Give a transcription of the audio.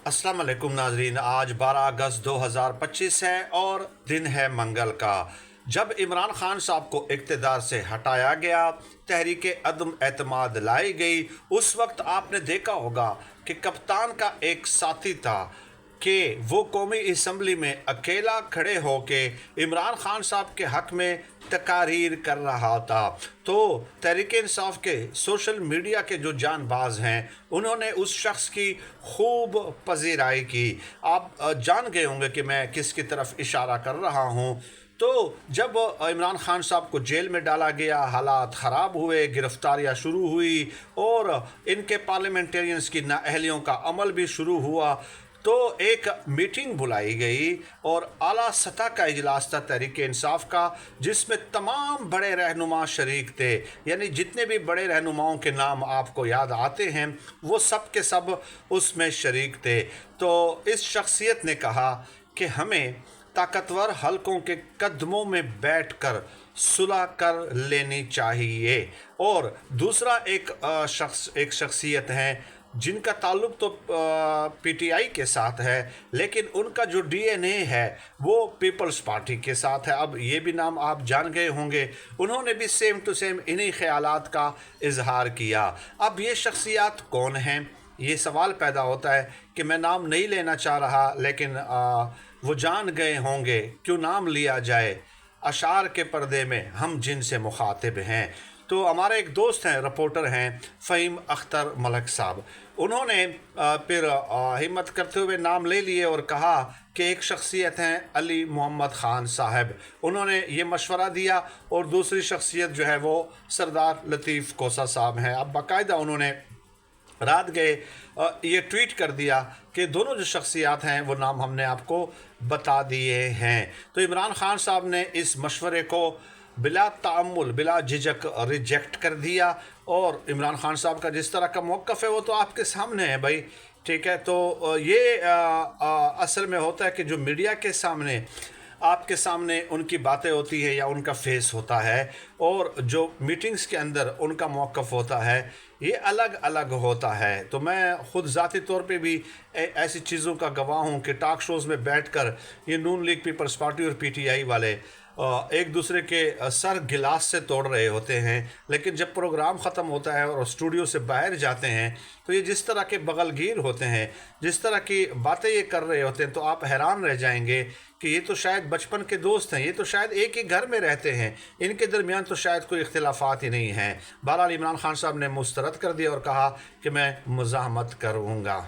अस्सलाम वालेकुम नाजरीन। आज 12 अगस्त 2025 है और दिन है मंगल का। जब इमरान खान साहब को इक़्तिदार से हटाया गया, तहरीक अदम एतमाद लाई गई, उस वक्त आपने देखा होगा कि कप्तान का एक साथी था कि वो कौमी असम्बली में अकेला खड़े होके इमरान खान साहब के हक़ में तकारीर कर रहा था। तो तहरीक इंसाफ के सोशल मीडिया के जो जानबाज हैं, उन्होंने उस शख्स की खूब पजीराई की। आप जान गए होंगे कि मैं किसकी तरफ इशारा कर रहा हूँ। तो जब इमरान खान साहब को जेल में डाला गया, हालात ख़राब हुए, गिरफ्तारियाँ शुरू हुई और इनके पार्लियामेंटेरियंस की नाअहलियों का अमल भी शुरू हुआ, तो एक मीटिंग बुलाई गई और आला सतह का इजलास था तहरीक इंसाफ का, जिसमें तमाम बड़े रहनुमा शरीक थे। यानी जितने भी बड़े रहनुमाओं के नाम आपको याद आते हैं, वो सब के सब उसमें शरीक थे। तो इस शख्सियत ने कहा कि हमें ताकतवर हलकों के कदमों में बैठकर सुलह कर लेनी चाहिए। और दूसरा एक शख्सियत है जिनका ताल्लुक़ तो पीटीआई के साथ है, लेकिन उनका जो डीएनए है वो पीपल्स पार्टी के साथ है। अब ये भी नाम आप जान गए होंगे। उन्होंने भी सेम टू सेम इन्हीं ख़यालात का इजहार किया। अब ये शख्सियात कौन हैं, ये सवाल पैदा होता है कि मैं नाम नहीं लेना चाह रहा, लेकिन वो जान गए होंगे। क्यों नाम लिया जाए, अशार के पर्दे में हम जिनसे मुखातिब हैं। तो हमारे एक दोस्त हैं, रिपोर्टर हैं, फ़हीम अख्तर मलक साहब। उन्होंने फिर हिम्मत करते हुए नाम ले लिए और कहा कि एक शख्सियत हैं अली मोहम्मद ख़ान साहब। उन्होंने ये मशवरा दिया। और दूसरी शख्सियत जो है वो सरदार लतीफ़ कोसा साहब हैं। अब बाकायदा उन्होंने रात गए ये ट्वीट कर दिया कि दोनों जो शख्सियात हैं वो नाम हमने आपको बता दिए हैं। तो इमरान खान साहब ने इस मशवरे को बिला तामुल, बिला झिझक रिजेक्ट कर दिया। और इमरान खान साहब का जिस तरह का मौक़िफ़ है वो तो आपके सामने है भाई, ठीक है। तो ये असल में होता है कि जो मीडिया के सामने आपके सामने उनकी बातें होती है या उनका फेस होता है, और जो मीटिंग्स के अंदर उनका मौक़िफ़ होता है, ये अलग अलग होता है। तो मैं ख़ुद ज़ाती तौर पे भी ऐसी चीज़ों का गवाह हूँ कि टॉक शोज़ में बैठकर ये नून लीग, पीपल्स पार्टी और पीटीआई वाले एक दूसरे के सर गिलास से तोड़ रहे होते हैं, लेकिन जब प्रोग्राम ख़त्म होता है और स्टूडियो से बाहर जाते हैं तो ये जिस तरह के बगलगीर होते हैं, जिस तरह की बातें ये कर रहे होते हैं, तो आप हैरान रह जाएंगे कि ये तो शायद बचपन के दोस्त हैं, ये तो शायद एक ही घर में रहते हैं, इनके दरमियान तो शायद कोई इख्तिलाफात ही नहीं हैं। बहरहाल इमरान खान साहब ने मुस्तरद कर दिया और कहा कि मैं मुज़ाहमत करूँगा।